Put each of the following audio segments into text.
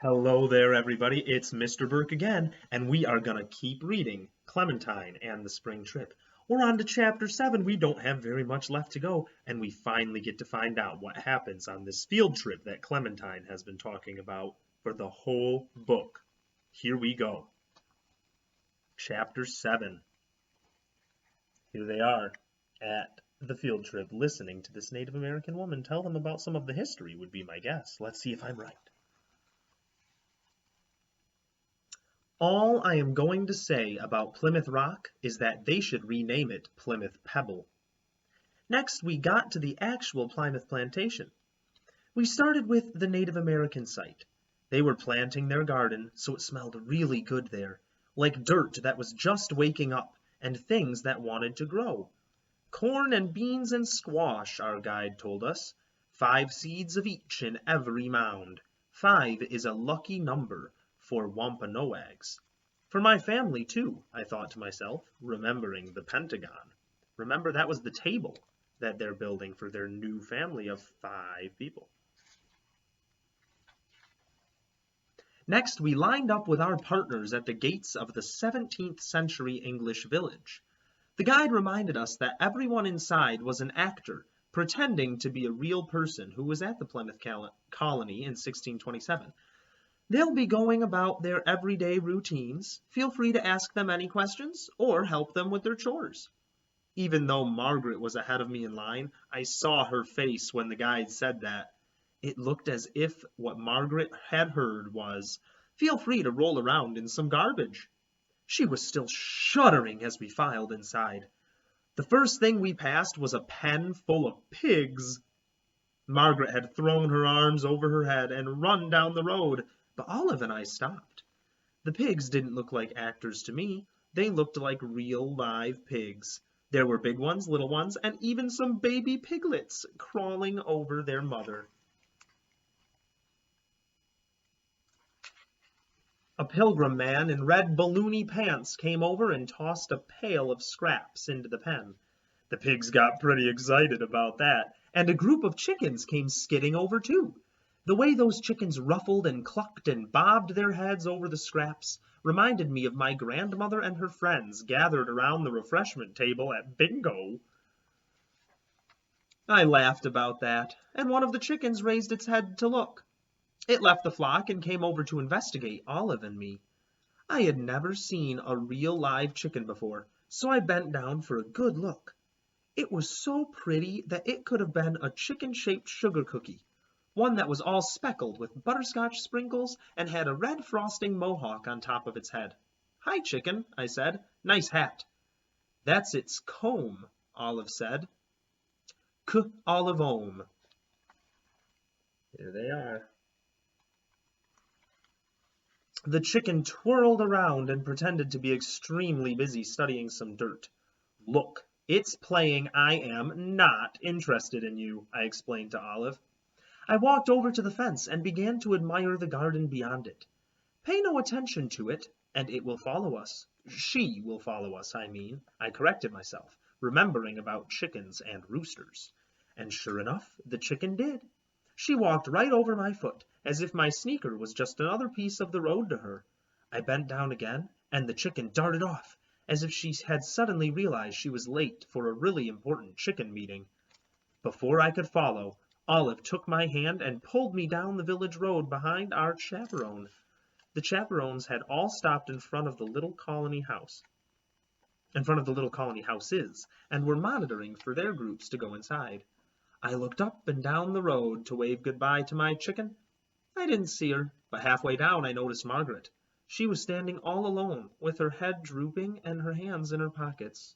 Hello there, everybody. It's Mr. Burke again, and we are going to keep reading Clementine and the Spring Trip. We're on to Chapter 7. We don't have very much left to go, and we finally get to find out what happens on this field trip that Clementine has been talking about for the whole book. Here we go. Chapter 7. Here they are at the field trip, listening to this Native American woman tell them about some of the history, would be my guess. Let's see if I'm right. All I am going to say about Plymouth Rock is that they should rename it Plymouth Pebble. Next, we got to the actual Plymouth plantation. We started with the Native American site. They were planting their garden, so it smelled really good there, like dirt that was just waking up and things that wanted to grow. Corn and beans and squash, our guide told us. 5 seeds of each in every mound. 5 is a lucky number for Wampanoags. For my family, too, I thought to myself, remembering the Pentagon. Remember, that was the table that they're building for their new family of 5 people. Next, we lined up with our partners at the gates of the 17th century English village. The guide reminded us that everyone inside was an actor, pretending to be a real person who was at the Plymouth colony in 1627. They'll be going about their everyday routines. Feel free to ask them any questions or help them with their chores. Even though Margaret was ahead of me in line, I saw her face when the guide said that. It looked as if what Margaret had heard was, "Feel free to roll around in some garbage." She was still shuddering as we filed inside. The first thing we passed was a pen full of pigs. Margaret had thrown her arms over her head and run down the road. But Olive and I stopped. The pigs didn't look like actors to me. They looked like real live pigs. There were big ones, little ones, and even some baby piglets crawling over their mother. A pilgrim man in red balloony pants came over and tossed a pail of scraps into the pen. The pigs got pretty excited about that, and a group of chickens came skidding over too. The way those chickens ruffled and clucked and bobbed their heads over the scraps reminded me of my grandmother and her friends gathered around the refreshment table at bingo. I laughed about that, and one of the chickens raised its head to look. It left the flock and came over to investigate Olive and me. I had never seen a real live chicken before, so I bent down for a good look. It was so pretty that it could have been a chicken-shaped sugar cookie. One that was all speckled with butterscotch sprinkles and had a red frosting mohawk on top of its head. "Hi, chicken," I said. "Nice hat." "That's its comb," Olive said. Olive Ohm. Here they are. The chicken twirled around and pretended to be extremely busy studying some dirt. "Look, it's playing I am not interested in you," I explained to Olive. I walked over to the fence and began to admire the garden beyond it. "Pay no attention to it, and it will follow us. She will follow us, I mean," I corrected myself, remembering about chickens and roosters. And sure enough, the chicken did. She walked right over my foot, as if my sneaker was just another piece of the road to her. I bent down again, and the chicken darted off, as if she had suddenly realized she was late for a really important chicken meeting. Before I could follow, Olive took my hand and pulled me down the village road behind our chaperone. The chaperones had all stopped in front of the little colony houses, and were monitoring for their groups to go inside. I looked up and down the road to wave goodbye to my chicken. I didn't see her, but halfway down I noticed Margaret. She was standing all alone, with her head drooping and her hands in her pockets.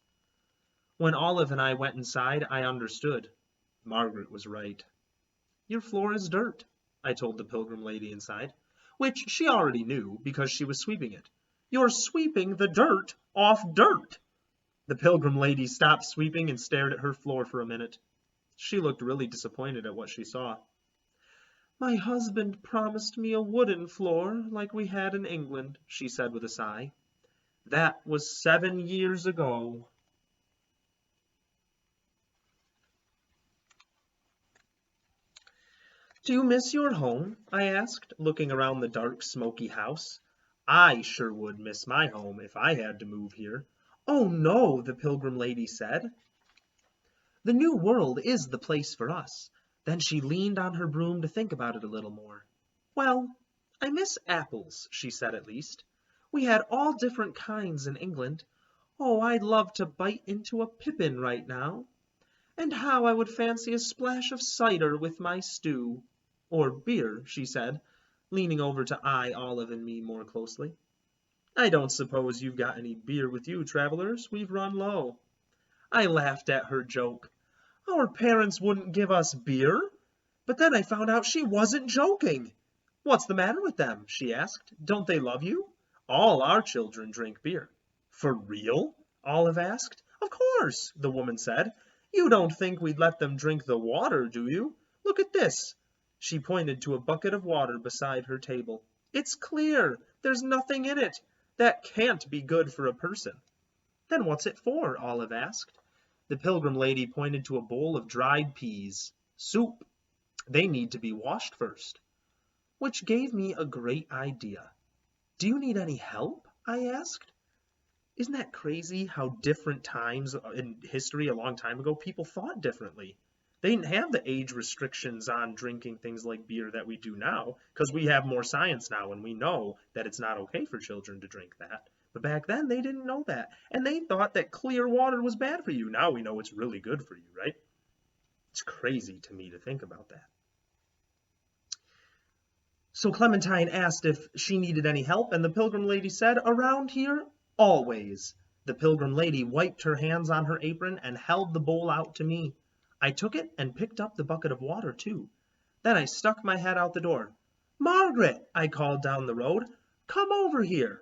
When Olive and I went inside, I understood. Margaret was right. "Your floor is dirt," I told the pilgrim lady inside, which she already knew because she was sweeping it. "You're sweeping the dirt off dirt." The pilgrim lady stopped sweeping and stared at her floor for a minute. She looked really disappointed at what she saw. "My husband promised me a wooden floor like we had in England," she said with a sigh. "That was 7 years ago." Do you miss your home? I asked, looking around the dark, smoky house. I sure would miss my home if I had to move here. Oh no, the Pilgrim Lady said. The New World is the place for us. Then she leaned on her broom to think about it a little more. Well, I miss apples, she said at least. We had all different kinds in England. Oh, I'd love to bite into a pippin right now. And how I would fancy a splash of cider with my stew. Or beer, she said, leaning over to eye Olive and me more closely. I don't suppose you've got any beer with you, travelers. We've run low. I laughed at her joke. Our parents wouldn't give us beer. But then I found out she wasn't joking. What's the matter with them? She asked. Don't they love you? All our children drink beer. For real? Olive asked. Of course, the woman said. You don't think we'd let them drink the water, do you? Look at this. She pointed to a bucket of water beside her table. It's clear. There's nothing in it. That can't be good for a person. Then what's it for? Olive asked. The Pilgrim Lady pointed to a bowl of dried peas. Soup. They need to be washed first. Which gave me a great idea. Do you need any help? I asked. Isn't that crazy how different times in history a long time ago people thought differently? They didn't have the age restrictions on drinking things like beer that we do now because we have more science now and we know that it's not okay for children to drink that. But back then they didn't know that and they thought that clear water was bad for you. Now we know it's really good for you, right? It's crazy to me to think about that. So Clementine asked if she needed any help, and the Pilgrim Lady said, around here, always. The Pilgrim Lady wiped her hands on her apron and held the bowl out to me. I took it and picked up the bucket of water, too. Then I stuck my head out the door. Margaret, I called down the road, come over here.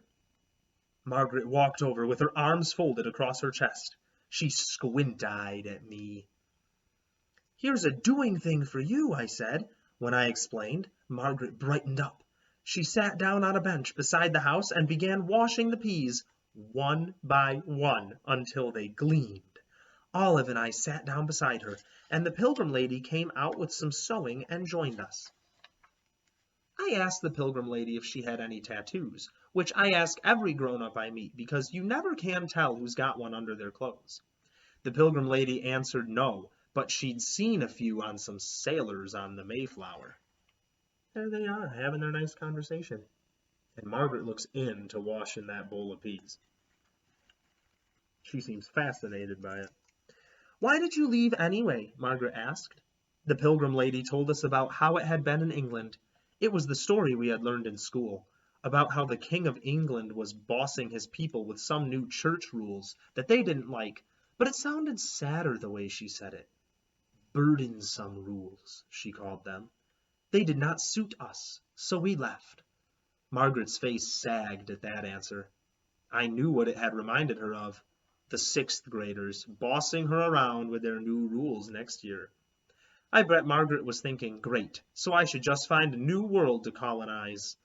Margaret walked over with her arms folded across her chest. She squint-eyed at me. Here's a doing thing for you, I said. When I explained, Margaret brightened up. She sat down on a bench beside the house and began washing the peas, one by one, until they gleamed. Olive and I sat down beside her, and the Pilgrim Lady came out with some sewing and joined us. I asked the Pilgrim Lady if she had any tattoos, which I ask every grown-up I meet because you never can tell who's got one under their clothes. The Pilgrim Lady answered no, but she'd seen a few on some sailors on the Mayflower. There they are, having their nice conversation. And Margaret looks into washing that bowl of peas. She seems fascinated by it. Why did you leave anyway? Margaret asked. The Pilgrim Lady told us about how it had been in England. It was the story we had learned in school, about how the King of England was bossing his people with some new church rules that they didn't like, but it sounded sadder the way she said it. Burdensome rules, she called them. They did not suit us, so we left. Margaret's face sagged at that answer. I knew what it had reminded her of. The 6th graders bossing her around with their new rules next year. I bet Margaret was thinking, great, so I should just find a new world to colonize.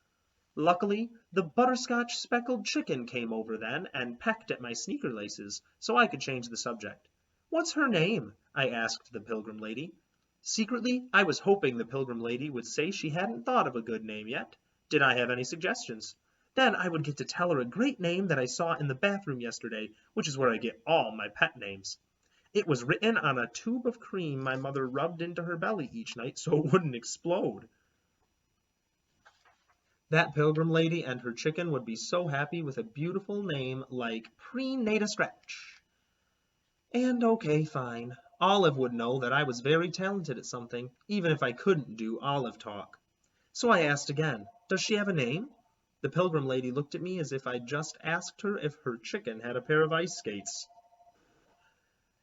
Luckily, the butterscotch speckled chicken came over then and pecked at my sneaker laces, so I could change the subject. What's her name? I asked the Pilgrim Lady. Secretly, I was hoping the Pilgrim Lady would say she hadn't thought of a good name yet. Did I have any suggestions? Then I would get to tell her a great name that I saw in the bathroom yesterday, which is where I get all my pet names. It was written on a tube of cream my mother rubbed into her belly each night so it wouldn't explode. That Pilgrim Lady and her chicken would be so happy with a beautiful name like Pre-Nata Scratch. And okay, fine. Olive would know that I was very talented at something, even if I couldn't do Olive talk. So I asked again, does she have a name? The Pilgrim Lady looked at me as if I'd just asked her if her chicken had a pair of ice skates.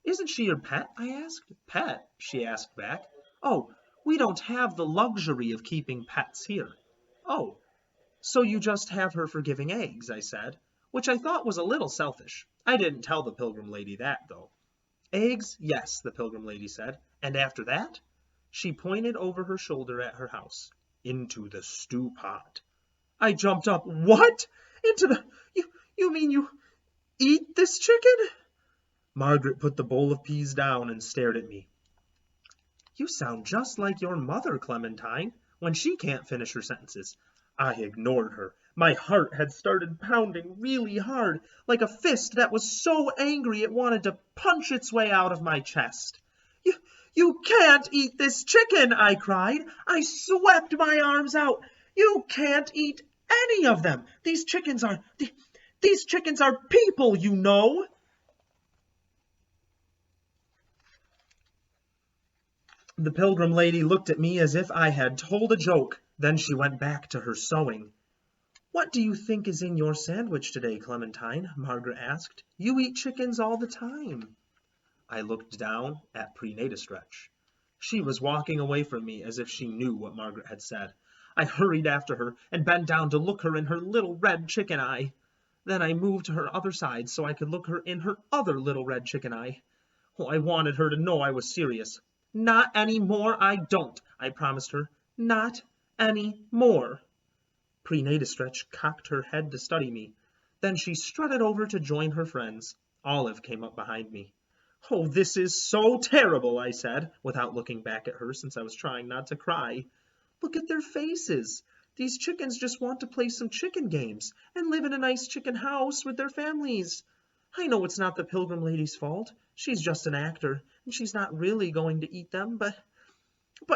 Isn't she your pet? I asked. Pet? She asked back. Oh, we don't have the luxury of keeping pets here. Oh, so you just have her for giving eggs, I said, which I thought was a little selfish. I didn't tell the Pilgrim Lady that, though. Eggs, yes, the Pilgrim Lady said. And after that? She pointed over her shoulder at her house. Into the stew pot. I jumped up. What? Into the... You mean you eat this chicken? Margaret put the bowl of peas down and stared at me. "You sound just like your mother, Clementine, when she can't finish her sentences." I ignored her. My heart had started pounding really hard, like a fist that was so angry it wanted to punch its way out of my chest. You can't eat this chicken," I cried. I swept my arms out. "You can't eat any of them. These chickens are people, you know." The pilgrim lady looked at me as if I had told a joke. Then she went back to her sewing. "What do you think is in your sandwich today, Clementine?" Margaret asked. "You eat chickens all the time." I looked down at Stretch. She was walking away from me as if she knew what Margaret had said. I hurried after her and bent down to look her in her little red chicken eye. Then I moved to her other side so I could look her in her other little red chicken eye. Oh, I wanted her to know I was serious. "Not any more I don't," I promised her. "Not any more." Stretch cocked her head to study me. Then she strutted over to join her friends. Olive came up behind me. "Oh, this is so terrible," I said, without looking back at her since I was trying not to cry. "Look at their faces. These chickens just want to play some chicken games and live in a nice chicken house with their families. I know it's not the pilgrim lady's fault. She's just an actor, and she's not really going to eat them, but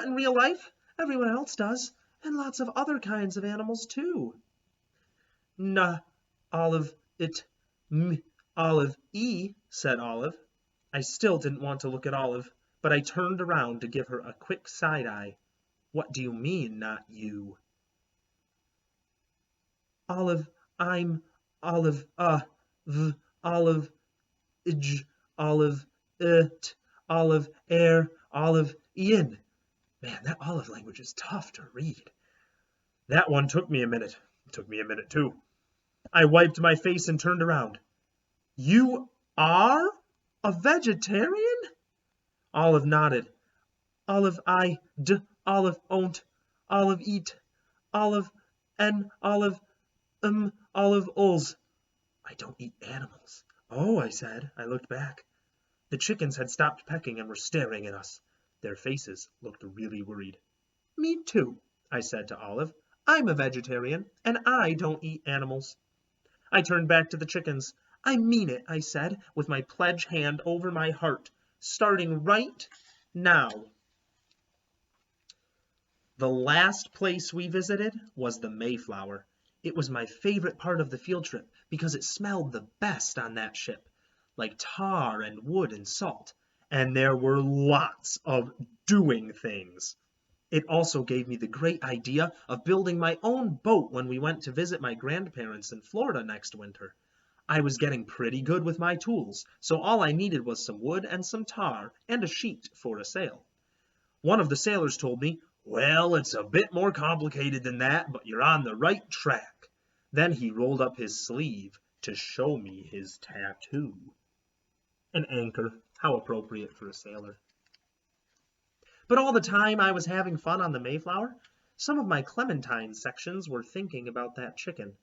in real life, everyone else does, and lots of other kinds of animals, too." "Nah, Olive, Olive E," said Olive. I still didn't want to look at Olive, but I turned around to give her a quick side eye. "What do you mean, not you?" "Olive, I'm Olive, Olive, Olive, Olive, Olive, Ian." Man, that Olive language is tough to read. That one took me a minute. It took me a minute, too. I wiped my face and turned around. "You are a vegetarian?" Olive nodded. "Olive Olive own't, Olive eat, Olive Olive Olive ulls." "I don't eat animals." "Oh," I said. I looked back. The chickens had stopped pecking and were staring at us. Their faces looked really worried. "Me too," I said to Olive. "I'm a vegetarian, and I don't eat animals." I turned back to the chickens. "I mean it," I said, with my pledge hand over my heart, "starting right now." The last place we visited was the Mayflower. It was my favorite part of the field trip because it smelled the best on that ship, like tar and wood and salt, and there were lots of doing things. It also gave me the great idea of building my own boat when we went to visit my grandparents in Florida next winter. I was getting pretty good with my tools, so all I needed was some wood and some tar and a sheet for a sail. One of the sailors told me, "Well, it's a bit more complicated than that, but you're on the right track." Then he rolled up his sleeve to show me his tattoo. An anchor. How appropriate for a sailor. But all the time I was having fun on the Mayflower, some of my Clementine sections were thinking about that chicken,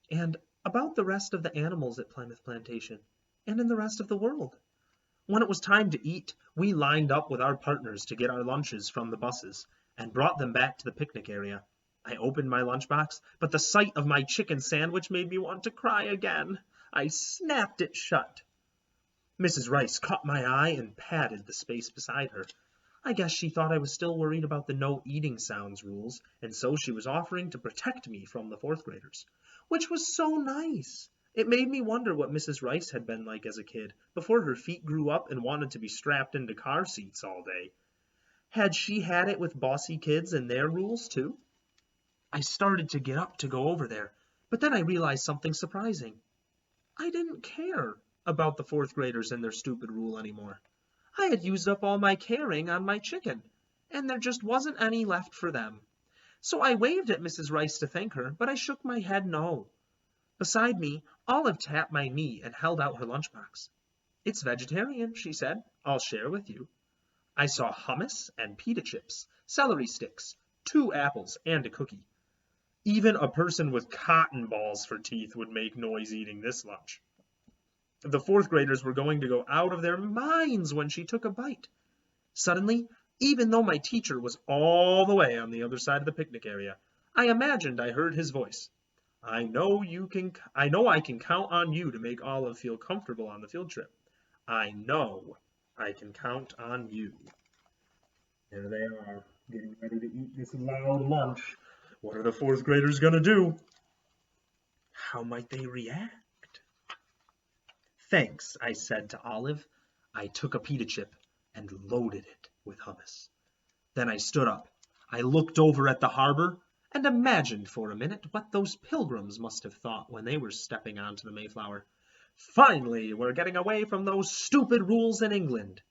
and about the rest of the animals at Plymouth Plantation, and in the rest of the world. When it was time to eat, we lined up with our partners to get our lunches from the buses, and brought them back to the picnic area. I opened my lunchbox, but the sight of my chicken sandwich made me want to cry again. I snapped it shut. Mrs. Rice caught my eye and patted the space beside her. I guess she thought I was still worried about the no eating sounds rules, and so she was offering to protect me from the fourth graders, which was so nice. It made me wonder what Mrs. Rice had been like as a kid, before her feet grew up and wanted to be strapped into car seats all day. Had she had it with bossy kids and their rules, too? I started to get up to go over there, but then I realized something surprising. I didn't care about the fourth graders and their stupid rule anymore. I had used up all my caring on my chicken, and there just wasn't any left for them. So I waved at Mrs. Rice to thank her, but I shook my head no. Beside me, Olive tapped my knee and held out her lunchbox. "It's vegetarian," she said. "I'll share with you." I saw hummus and pita chips, celery sticks, 2 apples, and a cookie. Even a person with cotton balls for teeth would make noise eating this lunch. The fourth graders were going to go out of their minds when she took a bite. Suddenly, Even though my teacher was all the way on the other side of the picnic area, I imagined I heard his voice. I know I can count on you to make Olive feel comfortable on the field trip. I know I can count on you. There they are, getting ready to eat this loud lunch. What are the fourth graders going to do? How might they react? Thanks, I said to Olive. I took a pita chip and loaded it with hummus. Then I stood up. I looked over at the harbor and imagined for a minute what those pilgrims must have thought when they were stepping onto the Mayflower. Finally, we're getting away from those stupid rules in England.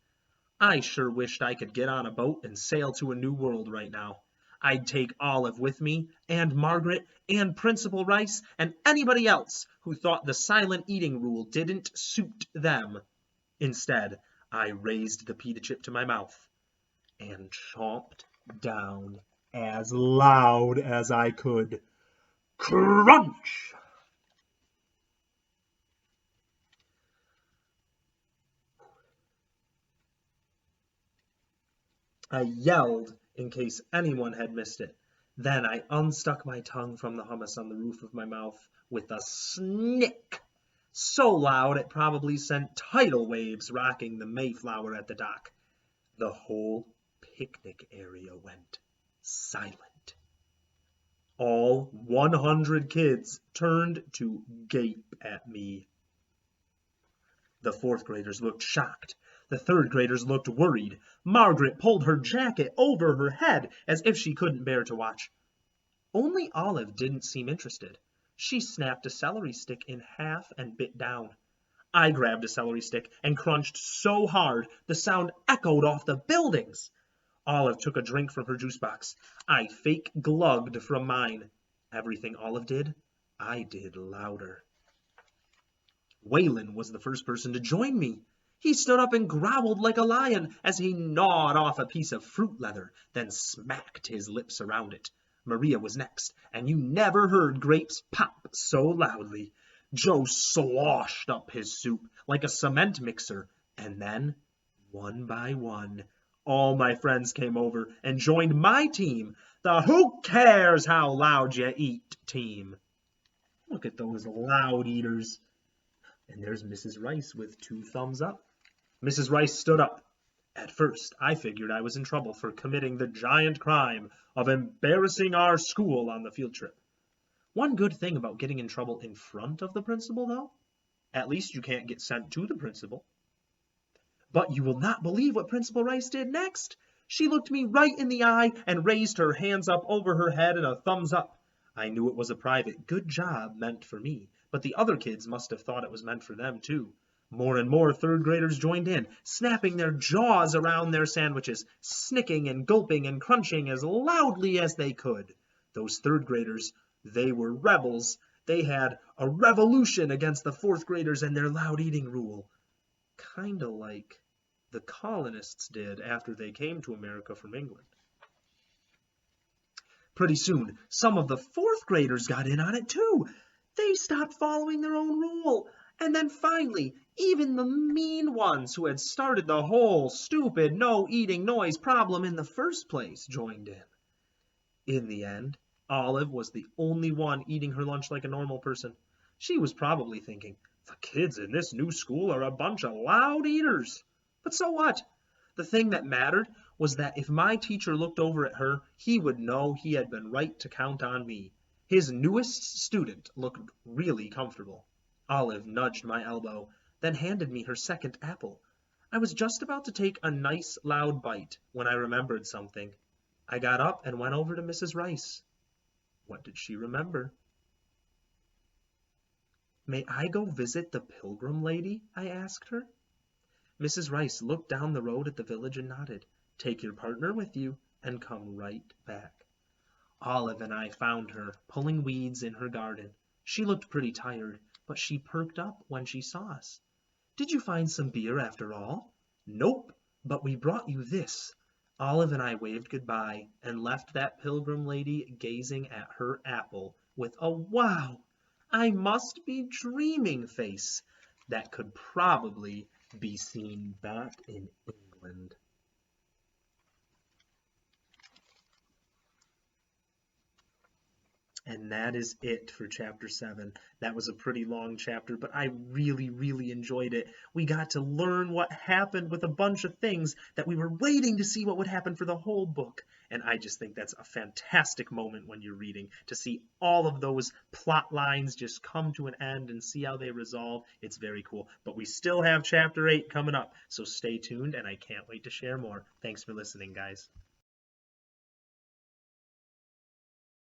I sure wished I could get on a boat and sail to a new world right now. I'd take Olive with me, and Margaret, and Principal Rice, and anybody else who thought the silent eating rule didn't suit them. Instead, I raised the pita chip to my mouth and chomped down as loud as I could. Crunch! I yelled in case anyone had missed it. Then I unstuck my tongue from the hummus on the roof of my mouth with a snick, so loud it probably sent tidal waves rocking the Mayflower at the dock. The whole picnic area went silent. All 100 kids turned to gape at me. The fourth graders looked shocked. The third graders looked worried. Margaret pulled her jacket over her head as if she couldn't bear to watch. Only Olive didn't seem interested. She snapped a celery stick in half and bit down. I grabbed a celery stick and crunched so hard the sound echoed off the buildings. Olive took a drink from her juice box. I fake glugged from mine. Everything Olive did, I did louder. Waylon was the first person to join me. He stood up and growled like a lion as he gnawed off a piece of fruit leather, then smacked his lips around it. Maria was next, and you never heard grapes pop so loudly. Joe sloshed up his soup like a cement mixer, and then, one by one, all my friends came over and joined my team, the Who Cares How Loud You Eat team. Look at those loud eaters. And there's Mrs. Rice with 2 thumbs up. Mrs. Rice stood up. At first, I figured I was in trouble for committing the giant crime of embarrassing our school on the field trip. One good thing about getting in trouble in front of the principal, though, at least you can't get sent to the principal. But you will not believe what Principal Rice did next. She looked me right in the eye and raised her hands up over her head in a thumbs up. I knew it was a private good job meant for me, but the other kids must have thought it was meant for them, too. More and more third graders joined in, snapping their jaws around their sandwiches, snicking and gulping and crunching as loudly as they could. Those third graders, they were rebels. They had a revolution against the fourth graders and their loud eating rule. Kinda like the colonists did after they came to America from England. Pretty soon, some of the fourth graders got in on it too. They stopped following their own rule. And then finally, even the mean ones who had started the whole stupid no-eating noise problem in the first place joined in. In the end, Olive was the only one eating her lunch like a normal person. She was probably thinking, the kids in this new school are a bunch of loud eaters. But so what? The thing that mattered was that if my teacher looked over at her, he would know he had been right to count on me. His newest student looked really comfortable. Olive nudged my elbow, then handed me her second apple. I was just about to take a nice loud bite when I remembered something. I got up and went over to Mrs. Rice. What did she remember? May I go visit the pilgrim lady? I asked her. Mrs. Rice looked down the road at the village and nodded. Take your partner with you and come right back. Olive and I found her pulling weeds in her garden. She looked pretty tired, but she perked up when she saw us. Did you find some beer after all? Nope, but we brought you this. Olive and I waved goodbye and left that pilgrim lady gazing at her apple with a wow, I must be dreaming face that could probably be seen back in England. And that is it for chapter 7. That was a pretty long chapter, but I really, really enjoyed it. We got to learn what happened with a bunch of things that we were waiting to see what would happen for the whole book. And I just think that's a fantastic moment when you're reading, to see all of those plot lines just come to an end and see how they resolve. It's very cool. But we still have chapter 8 coming up, so stay tuned, and I can't wait to share more. Thanks for listening, guys.